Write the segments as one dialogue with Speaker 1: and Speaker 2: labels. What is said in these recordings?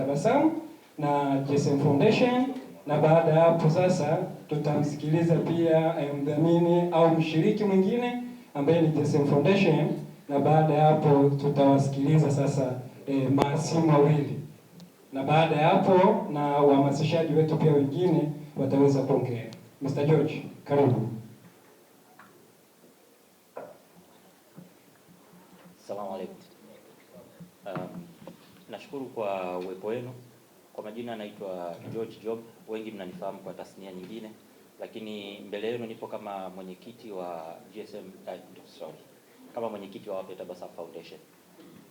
Speaker 1: Tabasamu na GSM Foundation, na baada ya hapo sasa tutamsikiliza pia mdhamini au mshiriki mwingine ambaye ni GSM Foundation, na baada ya hapo tutawasikiliza sasa mahasimu wawili, na baada ya hapo na wahamasishaji wetu pia wengine wataweza kuongea. Mr. George, karibu.
Speaker 2: Asalamu alaykum. Nashukuru kwa uwepo wenu. Kwa majina naitwa George Job, wengi mnanifahamu kwa tasnia nyingine, lakini mbele yenu nipo kama mwenyekiti wa kama mwenyekiti wa Wape Tabasamu Foundation,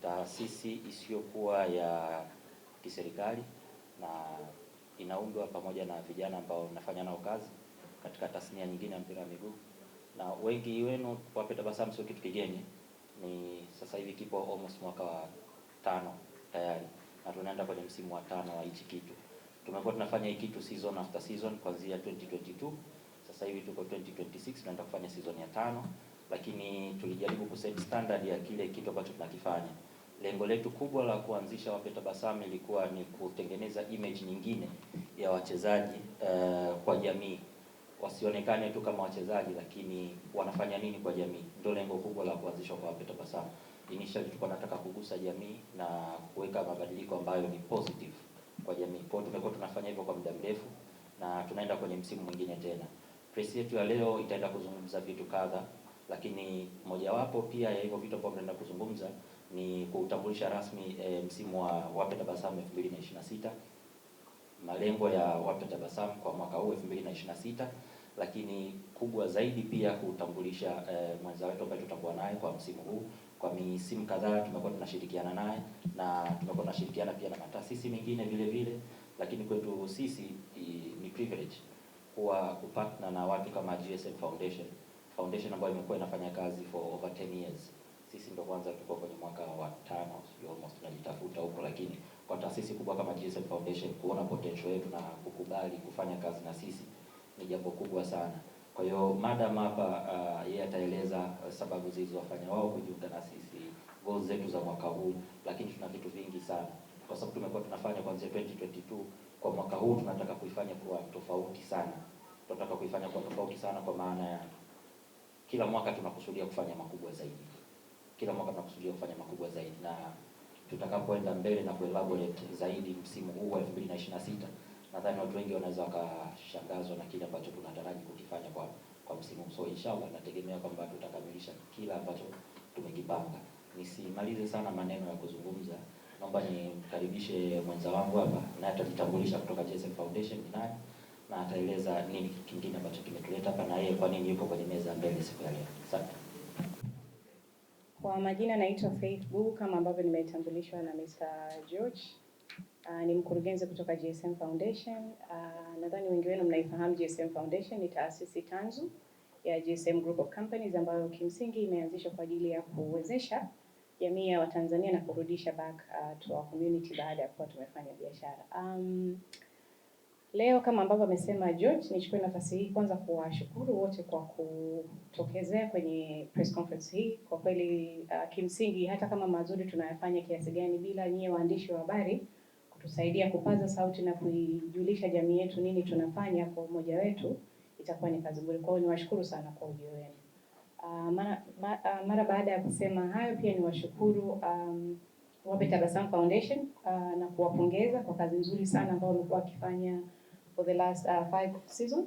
Speaker 2: taasisi isiyokuwa ya kiserikali na inaundwa pamoja na vijana ambao nafanya nao kazi katika tasnia nyingine ya mpira wa miguu, na wengi wenu Wape Tabasamu sio kitu kigeni. Ni sasa hivi kipo almost mwaka wa 5 tayari, na tunaenda kwenye msimu wa 5 wa hichi kitu. Tumekuwa tunafanya hiki kitu season after season kuanzia 2022. Sasa hivi tuko 2026, tunaenda kufanya season ya 5, lakini tulijaribu kuset standard ya kile kitu ambacho tunakifanya. Lengo letu kubwa la kuanzisha Wape Tabasamu ilikuwa ni kutengeneza image nyingine ya wachezaji kwa jamii, wasionekane tu kama wachezaji lakini wanafanya nini kwa jamii. Ndio lengo kubwa la kuanzishwa kwa Wape Tabasamu. Initially tulikuwa tunataka kugusa jamii na kuweka mabadiliko ambayo ni positive kwa jamii. Kwa hiyo tumekuwa tunafanya hivyo kwa muda mrefu na tunaenda kwenye msimu mwingine tena. Press yetu ya leo itaenda kuzungumza vitu kadha, lakini mojawapo pia ya hivyo vitu ambavyo tunaenda kuzungumza ni kuutambulisha rasmi msimu wa Wape Tabasamu 2026, malengo ya Wape Tabasamu kwa mwaka huu 2026, lakini kubwa zaidi pia kuutambulisha mwenza wetu ambaye tutakuwa naye kwa msimu huu. Kwa misimu kadhaa tumekuwa tunashirikiana naye na tumekuwa tunashirikiana pia na mataasisi mengine vile vile, lakini kwetu sisi ni privilege kuwa kupartner na watu kama GSM Foundation ambayo imekuwa inafanya kazi for over 10 years. Sisi ndio kwanza tuko kwenye mwaka wa 5, almost tunajitafuta huko, lakini kwa taasisi kubwa kama GSM Foundation kuona potential yetu na kukubali kufanya kazi na sisi ni jambo kubwa sana. Kwa hiyo madam hapa yeye ataeleza sababu zilizowafanya wao kujiunga na sisi, goals zetu za mwaka huu, lakini tuna vitu vingi sana kwa sababu tumekuwa tunafanya kuanzia 2022. Kwa mwaka huu tunataka kuifanya kuwa tofauti sana. Tunataka kuifanya kuwa tofauti sana kwa maana ya kila mwaka tunakusudia kufanya makubwa zaidi. Kila mwaka tunakusudia kufanya makubwa zaidi, na tutakapoenda mbele na kuelaborate zaidi msimu huu wa 2026, nadhani watu wengi wanaweza wakashangazwa na kile ambacho tunataraji kukifanya kwa msimu. So inshallah nategemea kwamba tutakamilisha kila ambacho tumekipanga. Nisimalize sana maneno ya kuzungumza. Naomba nimkaribishe mwenza wangu hapa, na atajitambulisha kutoka GSM Foundation ni nani na ataeleza nini kingine ambacho kimetuleta hapa na yeye kwa nini yuko kwenye meza mbele siku ya leo. Asante.
Speaker 3: Kwa majina naitwa Faith Bu kama ambavyo nimetambulishwa na Mr. George. Ni mkurugenzi kutoka GSM Foundation. Nadhani wengi wenu mnaifahamu GSM Foundation ni taasisi tanzu ya GSM Group of Companies ambayo kimsingi imeanzishwa kwa ajili ya kuwezesha jamii ya Watanzania na kurudisha back to our community baada ya kuwa tumefanya biashara. Leo kama ambavyo amesema George, nichukue nafasi hii kwanza kuwashukuru wote kwa kutokezea kwenye press conference hii. Kwa kweli kimsingi hata kama mazuri tunayafanya kiasi gani, bila nyie waandishi wa habari kutusaidia kupaza sauti na kuijulisha jamii yetu nini tunafanya kwa umoja wetu, itakuwa ni kazi bure. Kwa hiyo niwashukuru sana kwa ujio wenu. Mara baada ya kusema hayo, pia niwashukuru Wape Tabasamu Foundation na kuwapongeza kwa kazi nzuri sana ambayo wamekuwa wakifanya for the last 5 seasons.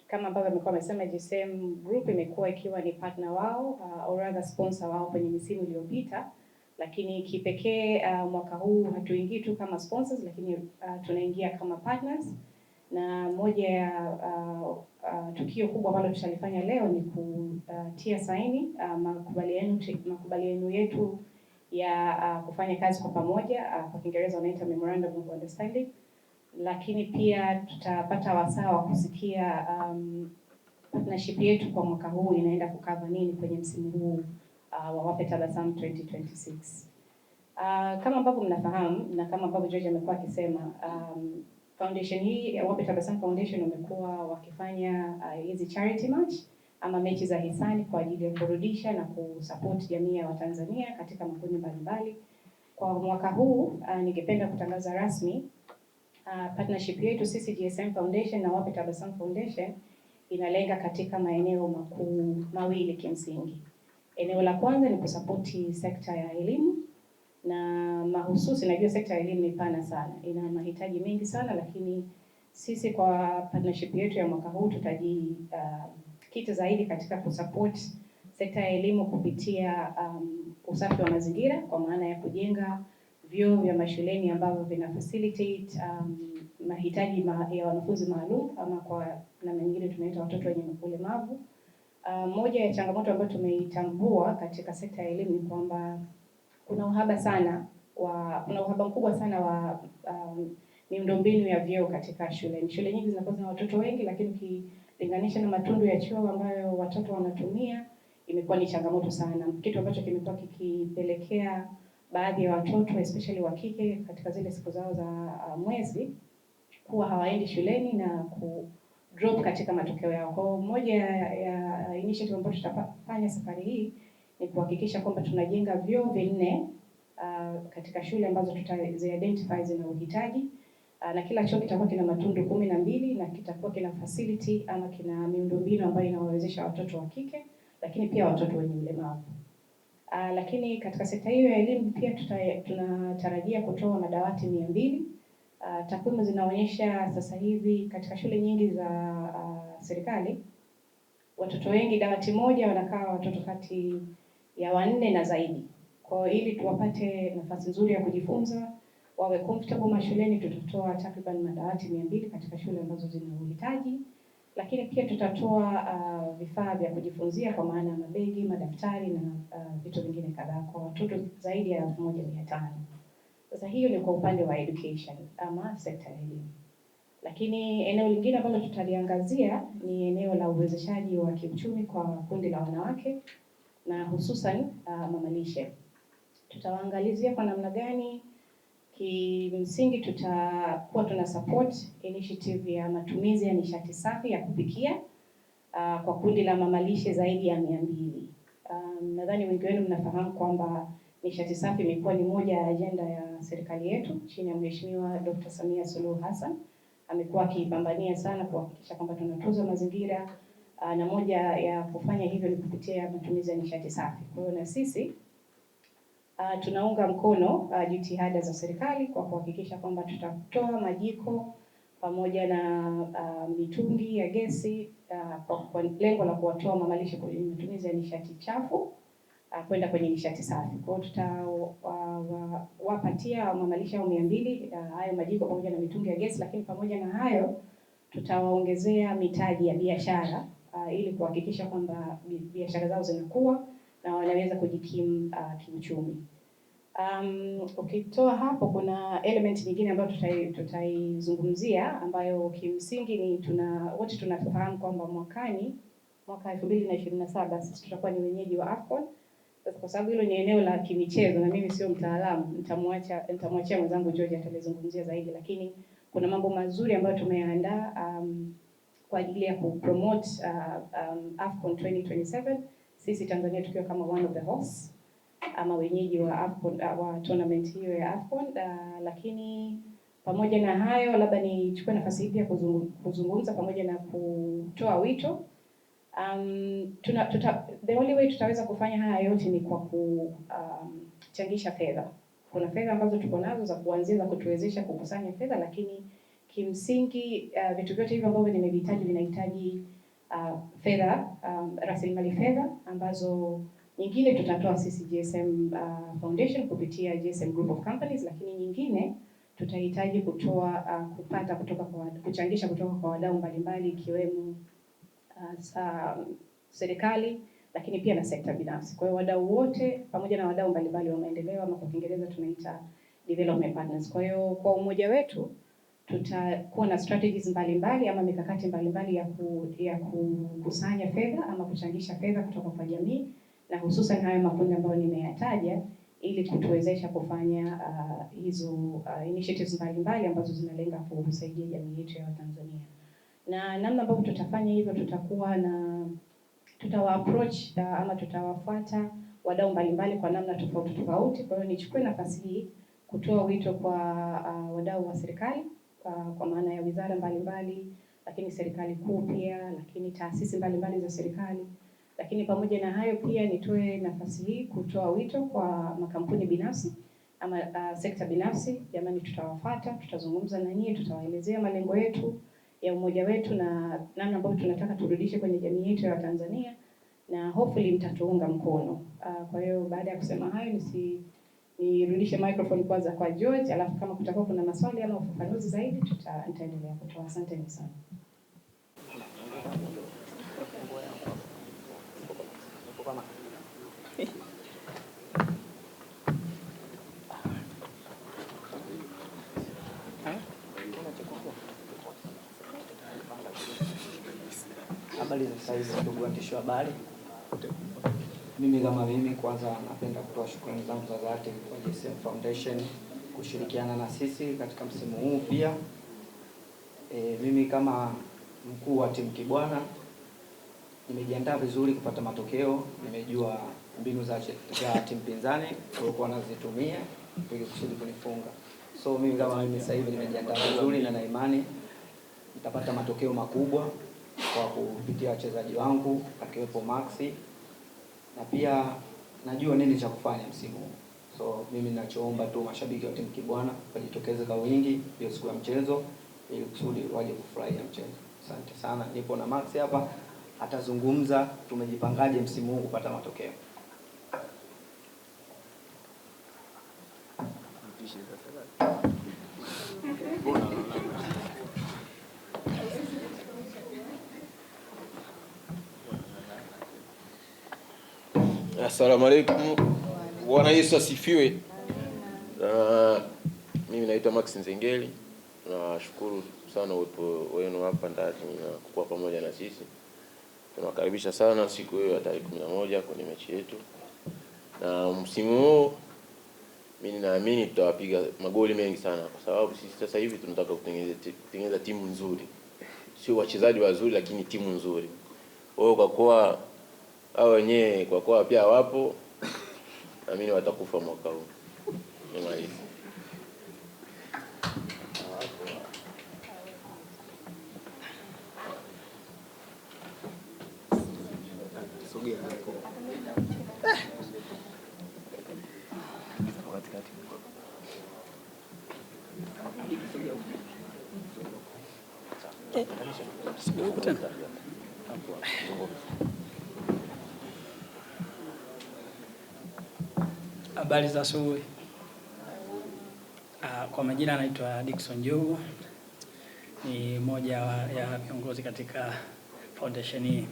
Speaker 3: Kama ambavyo amekuwa amesema, GSM Group imekuwa ikiwa ni partner wao or rather sponsor wao kwenye misimu iliyopita, lakini kipekee mwaka huu hatuingii tu kama sponsors, lakini tunaingia kama partners. Na moja ya tukio kubwa ambalo tutalifanya leo ni kutia saini makubaliano yetu ya kufanya kazi kwa pamoja, kwa Kiingereza wanaita Memorandum of Understanding. Lakini pia tutapata wasaa wa kusikia partnership yetu kwa mwaka huu inaenda kukava nini kwenye msimu huu wa Wape Tabasamu 2026. Kama ambavyo mnafahamu na kama ambavyo George amekuwa akisema, foundation hii Wape Tabasamu Foundation wamekuwa wakifanya hizi charity match ama mechi za hisani kwa ajili ya kurudisha na kusupport jamii ya Watanzania katika makundi mbalimbali. Kwa mwaka huu ningependa kutangaza rasmi partnership yetu sisi GSM Foundation na Wape Tabasamu Foundation inalenga katika maeneo makuu mawili kimsingi. Eneo la kwanza ni kusapoti sekta ya elimu, na mahususi, najua sekta ya elimu ni pana sana, ina mahitaji mengi sana, lakini sisi kwa partnership yetu ya mwaka huu tutajikita zaidi katika kusupport sekta ya elimu kupitia usafi wa mazingira, kwa maana ya kujenga vyoo vya mashuleni ambavyo vina facilitate mahitaji ya wanafunzi maalum, ama kwa namna nyingine tunaita watoto wenye ulemavu. Moja ya changamoto ambayo tumeitambua katika sekta ya elimu ni kwamba kuna uhaba mkubwa sana wa miundombinu ya vyoo katika shule. Shule nyingi zinakuwa na watoto wengi, lakini ukilinganisha na matundu ya choo ambayo watoto wanatumia, imekuwa ni changamoto sana, kitu ambacho kimekuwa kikipelekea baadhi ya watoto especially wa kike katika zile siku zao za mwezi kuwa hawaendi shuleni na ku drop katika matokeo yao. Kwa moja ya initiative ambayo tutafanya safari hii ni kuhakikisha kwamba tunajenga vyoo 4 katika shule ambazo tutazi-identify zina uhitaji, na kila choo kitakuwa kina matundu 12 na kitakuwa kina facility ama kina miundombinu ambayo inawawezesha watoto wa kike, lakini pia watoto wenye ulemavu. Lakini katika sekta hiyo ya elimu pia tunatarajia kutoa madawati 200. Takwimu zinaonyesha sasa hivi katika shule nyingi za serikali watoto wengi dawati moja wanakaa watoto kati ya 4 na zaidi. Kwa ili tuwapate nafasi nzuri ya kujifunza, wawe comfortable mashuleni, tutatoa takriban madawati 200 katika shule ambazo zina uhitaji. Lakini pia tutatoa vifaa vya kujifunzia kwa maana ya mabegi, madaftari na vitu vingine kadhaa kwa watoto zaidi ya 1500. Sasa hiyo ni kwa upande wa education ama sekta ya elimu. Lakini eneo lingine ambalo tutaliangazia ni eneo la uwezeshaji wa kiuchumi kwa kundi la wanawake na hususan mamalishe. Tutawaangalizia kwa namna gani kimsingi tutakuwa tuna support initiative ya matumizi ya nishati safi ya kupikia kwa kundi la mamalishe zaidi ya 200. Nadhani wengi wenu mnafahamu kwamba nishati safi imekuwa ni moja ya ajenda ya serikali yetu chini ya Mheshimiwa Dr. Samia Suluhu Hassan. Amekuwa akipambania sana kuhakikisha kwamba tunatunza mazingira, na moja ya kufanya hivyo ni kupitia matumizi ya nishati safi. Kwa hiyo na sisi tunaunga mkono jitihada za serikali kwa kuhakikisha kwamba tutatoa majiko pamoja na mitungi ya gesi kwa lengo la kuwatoa mamalishe kwenye matumizi ya nishati chafu kwenda kwenye nishati safi. Kwa hiyo tutawapatia mamalishe 200 hayo majiko pamoja na mitungi ya gesi, lakini pamoja na hayo tutawaongezea mitaji ya biashara ili kuhakikisha kwamba biashara zao zinakuwa na wanaweza kujikimu kiuchumi. Ukitoa hapo kuna element nyingine ambayo tutaizungumzia ambayo kimsingi ni wote tunafahamu kwamba mwaka 2027 sisi tutakuwa ni wenyeji wa AFCON. Sasa kwa sababu hilo ni eneo la kimichezo na mimi sio mtaalamu, nitamwachia mwenzangu George atalizungumzia zaidi, lakini kuna mambo mazuri ambayo tumeandaa kwa ajili ya kupromote AFCON 2027, sisi Tanzania tukiwa kama one of the hosts ama wenyeji wa AFCON, wa tournament hiyo ya AFCON. Lakini pamoja na hayo, labda nichukue nafasi hii pia kuzungumza pamoja na kutoa wito. The only way tutaweza kufanya haya yote ni kwa kuchangisha fedha. Kuna fedha ambazo tuko nazo za kuanzia za kutuwezesha kukusanya fedha, lakini kimsingi vitu vyote hivyo ambavyo nimevihitaji vinahitaji fedha, rasilimali fedha ambazo nyingine tutatoa sisi GSM Foundation kupitia GSM Group of Companies, lakini nyingine tutahitaji kuchangisha kutoka kwa wadau mbalimbali ikiwemo serikali, lakini pia na sekta binafsi. Kwa hiyo wadau wote pamoja na wadau mbalimbali wa maendeleo ama kwa Kiingereza tunaita development partners. Kwa hiyo kwa umoja wetu tutakuwa na strategies mbalimbali ama mikakati mbalimbali ya kukusanya fedha ama kuchangisha fedha kutoka kwa jamii, na hususan haya makundi ambayo nimeyataja, ili kutuwezesha kufanya hizo initiatives mbalimbali ambazo zinalenga kusaidia jamii yetu ya Tanzania. Na namna ambavyo tutafanya hivyo, tutawa approach ama tutawafuata wadau mbalimbali kwa namna tofauti tofauti. Kwa hiyo nichukue nafasi hii kutoa wito kwa wadau wa serikali kwa maana ya wizara mbalimbali, lakini serikali kuu pia, lakini taasisi mbalimbali za serikali. Lakini pamoja na hayo pia nitoe nafasi hii kutoa wito kwa makampuni binafsi ama sekta binafsi. Jamani, tutawafuata, tutazungumza na nyinyi, tutawaelezea malengo yetu ya umoja wetu na namna ambayo tunataka turudishe kwenye jamii yetu ya Tanzania, na hopefully mtatuunga mkono. Kwa hiyo baada ya kusema hayo nirudishe microphone kwanza kwa George, alafu kama kutakuwa kuna maswali ama ufafanuzi zaidi nitaendelea kutoa. Asanteni sana.
Speaker 4: Habari za saizi ndugu waandishi wa habari. Mimi kwanza napenda kutoa shukrani zangu za dhati kwa GSM Foundation kushirikiana na sisi katika msimu huu pia. Mimi kama mkuu wa timu Kibwana nimejiandaa vizuri kupata matokeo. Nimejua mbinu za timu pinzani walikuwa wanazitumia ili kusudi kunifunga. So mimi sasa hivi nimejiandaa vizuri na imani nitapata matokeo makubwa kwa kupitia wachezaji wangu akiwepo Maxi, na pia najua nini cha kufanya msimu huu. So mimi ninachoomba tu mashabiki wa timu Kibwana wajitokeze kwa wingi hiyo siku ya mchezo ili kusudi waje kufurahia mchezo. Asante sana. Nipo na Maxi hapa atazungumza tumejipangaje msimu huu kupata matokeo.
Speaker 5: Assalamu alaikum. Bwana Yesu asifiwe. Mimi naitwa Max Nzengeli. Nashukuru sana uwepo wenu hapa ndani na kuwa pamoja na sisi. Tunawakaribisha sana siku hiyo ya tarehe 11 kwenye mechi yetu. Na msimu huu mimi naamini tutawapiga magoli mengi sana kwa sababu sisi sasa hivi tunataka kutengeneza timu nzuri. Sio wachezaji wazuri lakini timu nzuri. Kwa kuwa hao wenyewe kwa kuwa pia wapo, naamini watakufa mwaka huu. Nimalize.
Speaker 6: Sogea hapo. Katikati.
Speaker 7: Habari za asubuhi. Kwa majina anaitwa Dickson Jogo. Ni mmoja ya viongozi katika foundation hii.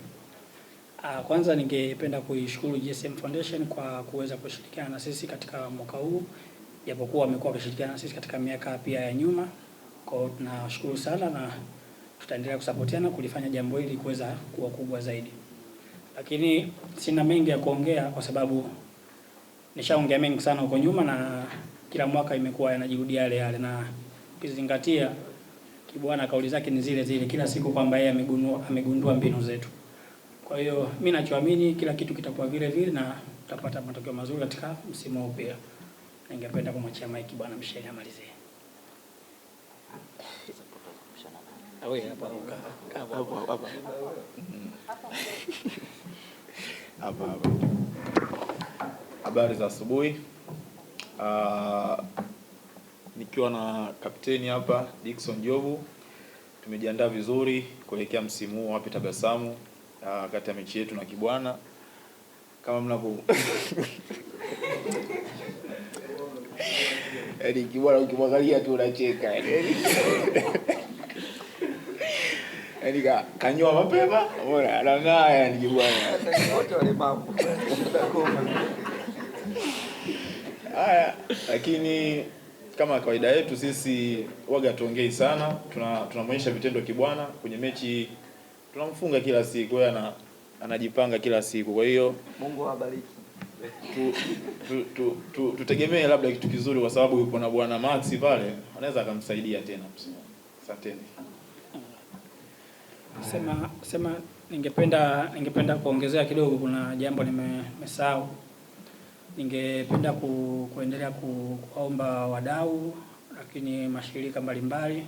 Speaker 7: Kwanza ningependa kuishukuru GSM Foundation kwa kuweza kushirikiana na sisi katika mwaka huu. Japokuwa wamekuwa wakishirikiana na sisi katika miaka pia ya nyuma. Kwa hiyo tunashukuru sana na tutaendelea kusapotiana kulifanya jambo hili kuweza kuwa kubwa zaidi. Lakini sina mengi ya kuongea kwa sababu nishaongea mengi sana huko nyuma na kila mwaka imekuwa yanajirudia yale na ukizingatia Kibwana kauli zake ni zile zile kila siku kwamba yeye amegundua mbinu zetu. Kwa hiyo mimi nachoamini kila kitu kitakuwa vile vile na tutapata matokeo mazuri katika msimu huu pia. Ningependa kumwachia Mike Bwana Mshele amalizie.
Speaker 6: Hapa. Habari za asubuhi. Nikiwa na kapteni hapa Dickson Jobu. Tumejiandaa vizuri kuelekea msimu huu wapi tabasamu kati ya mechi yetu na Kibwana. Kama mnavyo
Speaker 5: Yaani Kibwana ukimwangalia tu unacheka. Yaani kanyoa mapema. Bora anang'aa yani Kibwana.
Speaker 4: Wote wale mambo.
Speaker 6: Haya, lakini kama kawaida yetu sisi waga tuongei sana, tunamwonyesha vitendo Kibwana kwenye mechi, tunamfunga kila siku, yeye anajipanga kila siku. Kwa hiyo
Speaker 4: Mungu awabariki.
Speaker 6: Tutegemee labda kitu kizuri kwa sababu yupo na bwana Maxi pale, anaweza akamsaidia tena. Asanteni.
Speaker 7: Ningependa kuongezea kidogo, kuna jambo nimesahau. ningependa kuendelea kuomba wadau, lakini mashirika mbalimbali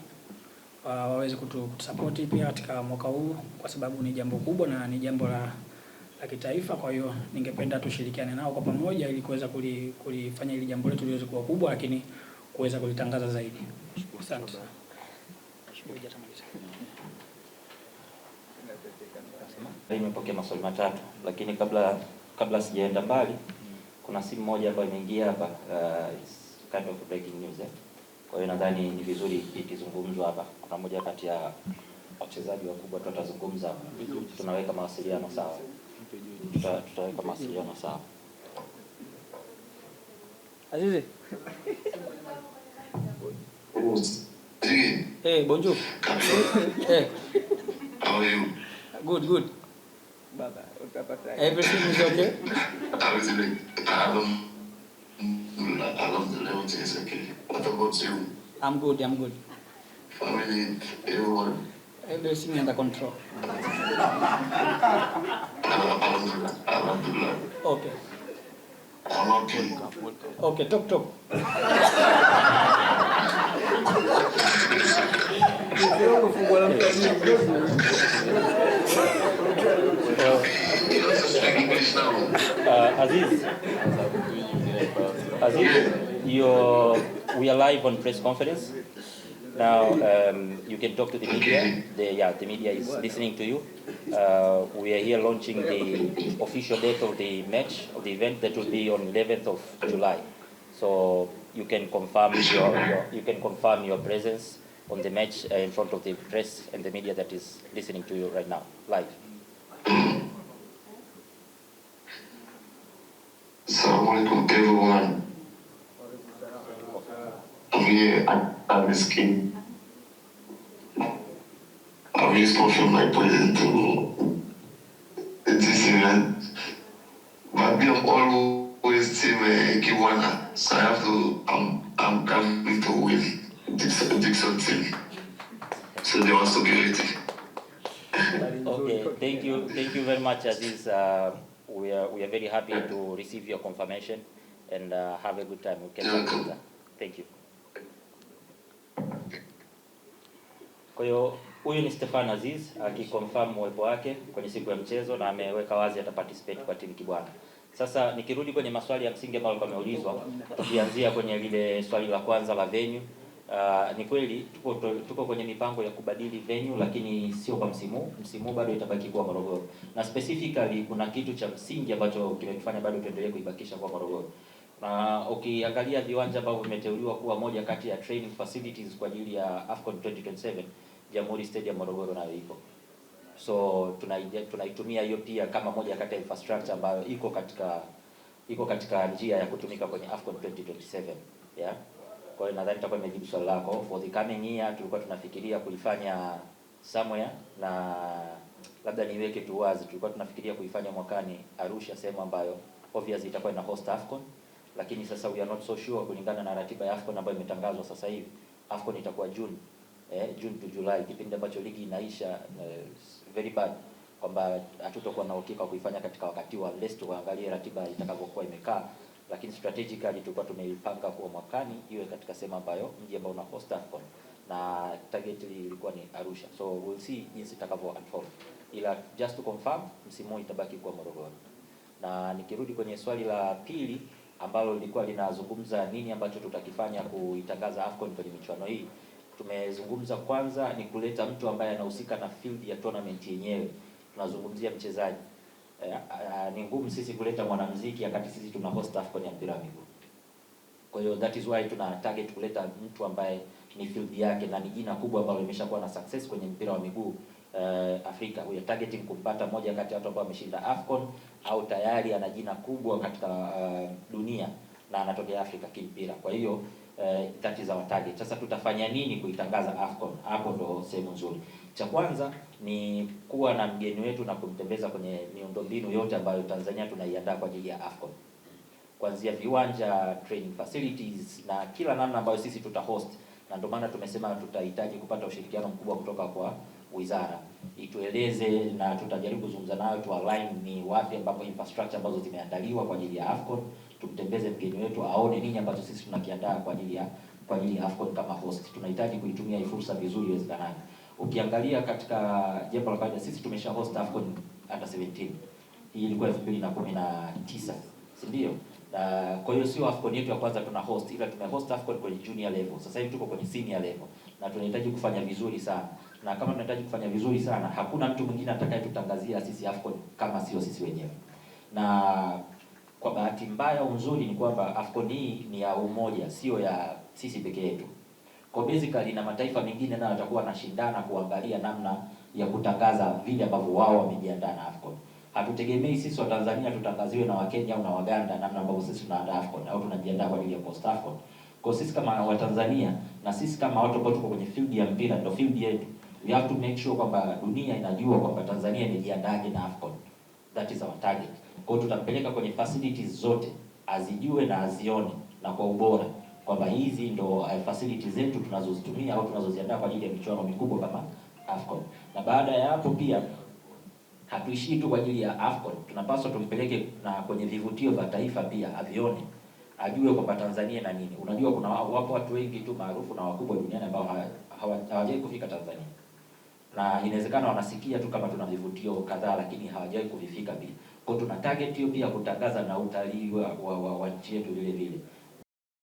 Speaker 7: waweze kutusapoti pia katika mwaka huu, kwa sababu ni jambo kubwa na ni jambo la kitaifa. Kwa hiyo ningependa tushirikiane nao kwa pamoja ili kuweza kulifanya hili jambo letu liweze kuwa kubwa, lakini kuweza kulitangaza zaidi. Asante.
Speaker 2: Nimepokea maswali matatu, lakini kabla sijaenda mbali, kuna simu moja ambayo imeingia hapa, it's kind of breaking news . Kwa hiyo nadhani ni vizuri ikizungumzwa hapa. Kuna moja kati ya wachezaji wakubwa tu atazungumza, tunaweka mawasiliano sawa. Tutaweka mawasiliano sawa.
Speaker 7: Azizi. Hey, bonjour. Hey.
Speaker 8: How are you?
Speaker 7: Good.
Speaker 4: Baba, utapata.
Speaker 7: Everything is okay?
Speaker 8: Is okay. What about you?
Speaker 7: I'm good.
Speaker 8: Family, everyone.
Speaker 7: Everything under control.
Speaker 8: Alhamdulillah.
Speaker 7: Okay.
Speaker 8: I'm okay.
Speaker 7: Okay, talk.
Speaker 2: Aziz, we are live on press conference. Now you can talk to the media. The media is listening to you. We are here launching the official date of the match, of the event, that will be on 11th of July. So you can confirm your presence on the match in front of the press and the media that is listening to you right now, live.
Speaker 8: Assalamu alaikum everyone. I'm here at this game. I've just confirmed my presence to this event. But I'm always team Kiwana, so I'm coming to win Dixon team. So they want to be ready.
Speaker 2: Okay, thank you very much, Aziz. We are very happy to receive your confirmation and have a good time. We can talk later. Thank you. Kwa hiyo huyu ni Stefan Aziz akiconfirm uwepo wake kwenye siku ya mchezo na ameweka wazi ataparticipate kwa timu Kibwana. Sasa nikirudi kwenye maswali ya msingi ambayo yameulizwa, tukianzia kwenye lile swali la kwanza la venue. Ni kweli tuko kwenye mipango ya kubadili venue, lakini sio kwa msimu bado itabaki kwa Morogoro. Na specifically kuna kitu cha msingi ambacho kimetufanya bado tuendelee kuibakisha kwa Morogoro. Na ukiangalia viwanja ambavyo vimeteuliwa kuwa moja kati ya training facilities kwa ajili ya AFCON 2027, Jamhuri Stadium Morogoro nayo iko. So tunaitumia hiyo pia kama moja kati ya infrastructure ambayo iko katika njia ya kutumika kwenye AFCON 2027. Yeah. Kwa hiyo nadhani nitakuwa nimejibu swali lako. For the coming year tulikuwa tunafikiria kuifanya somewhere, na labda niweke tu wazi, tulikuwa tunafikiria kuifanya mwakani Arusha, sehemu ambayo obviously itakuwa ina host AFCON, lakini sasa we are not so sure kulingana na ratiba ya AFCON ambayo imetangazwa sasa hivi. AFCON itakuwa June to July, kipindi ambacho ligi inaisha, very bad kwamba hatutakuwa na uhakika wa kuifanya katika wakati wa unless tuangalie ratiba itakavyokuwa imekaa. Lakini strategically tulikuwa tumeipanga kwa mwakani iwe katika sehemu ambayo mji ambao una host AFCON, na target ilikuwa ni Arusha. So we'll see jinsi itakavyo unfold, ila just to confirm msimu itabaki kwa Morogoro. Na nikirudi kwenye swali la pili ambalo lilikuwa linazungumza nini ambacho tutakifanya kuitangaza AFCON kwenye michuano hii, tumezungumza kwanza ni kuleta mtu ambaye anahusika na field ya tournament yenyewe. Tunazungumzia mchezaji. Ni ngumu sisi kuleta mwanamuziki wakati sisi tuna host AFCON ya mpira wa miguu. Kwa hiyo that is why tuna target kuleta mtu ambaye ni field yake na ni jina kubwa ambalo limeshakuwa na success kwenye mpira wa miguu Afrika. We are targeting kumpata moja kati ya watu ambao wameshinda AFCON au tayari ana jina kubwa katika dunia na anatokea Afrika kimpira. Kwa hiyo that is our target. Sasa tutafanya nini kuitangaza AFCON? Hapo ndo sehemu nzuri. Cha kwanza ni kuwa na mgeni wetu na kumtembeza kwenye miundombinu yote ambayo Tanzania tunaiandaa kwa ajili ya AFCON. Kuanzia viwanja, training facilities na kila namna ambayo sisi tutahost. Na ndio maana tumesema tutahitaji kupata ushirikiano mkubwa kutoka kwa wizara. Itueleze na tutajaribu kuzungumza nayo tu align ni wapi ambapo infrastructure ambazo zimeandaliwa kwa ajili ya AFCON tumtembeze mgeni wetu aone nini ambacho sisi tunakiandaa kwa ajili ya AFCON kama host. Tunahitaji kuitumia hii fursa vizuri iwezekanavyo. Ukiangalia katika jambo la kawaida, sisi tumesha host AFCON under 17. Hii ilikuwa 2019, si ndio? Kwa hiyo sio AFCON yetu ya kwanza tuna host, ila tumehost AFCON kwenye junior level. Sasa hivi tuko kwenye senior level na tunahitaji kufanya vizuri sana. Na kama tunahitaji kufanya vizuri sana, hakuna mtu mwingine atakayetutangazia sisi AFCON kama sio sisi wenyewe. Na kwa bahati mbaya au nzuri ni kwamba AFCON hii ni ya umoja, sio ya sisi peke yetu. Kwa basically na mataifa mengine nayo yatakuwa yanashindana kuangalia namna ya kutangaza vile ambavyo wao wamejiandaa na AFCON. Hatutegemei sisi wa Tanzania tutangaziwe na Wakenya au na Waganda namna ambavyo sisi tunaandaa AFCON au tunajiandaa kwa ajili ya post AFCON. Kwa sisi kama Watanzania na sisi kama watu ambao tuko kwenye field ya mpira, ndio field yetu, we have to make sure kwamba dunia inajua kwamba Tanzania imejiandaje na AFCON. That is our target. Kwa hiyo tutampeleka kwenye facilities zote azijue na azione na kwa ubora kwamba hizi ndo facilities zetu tunazozitumia au tunazoziandaa kwa ajili ya michuano mikubwa kama AFCON. Na baada ya hapo pia hatuishii tu kwa ajili ya AFCON, tunapaswa tumpeleke na kwenye vivutio vya taifa pia avione, ajue kwamba Tanzania na nini. Unajua kuna wapo watu wengi tu maarufu na wakubwa duniani ambao hawajawahi kufika Tanzania. Na inawezekana wanasikia tu kama tuna vivutio kadhaa lakini hawajawahi kuvifika pia. Kwa hiyo tuna target hiyo pia kutangaza na utalii wa nchi yetu vile vile.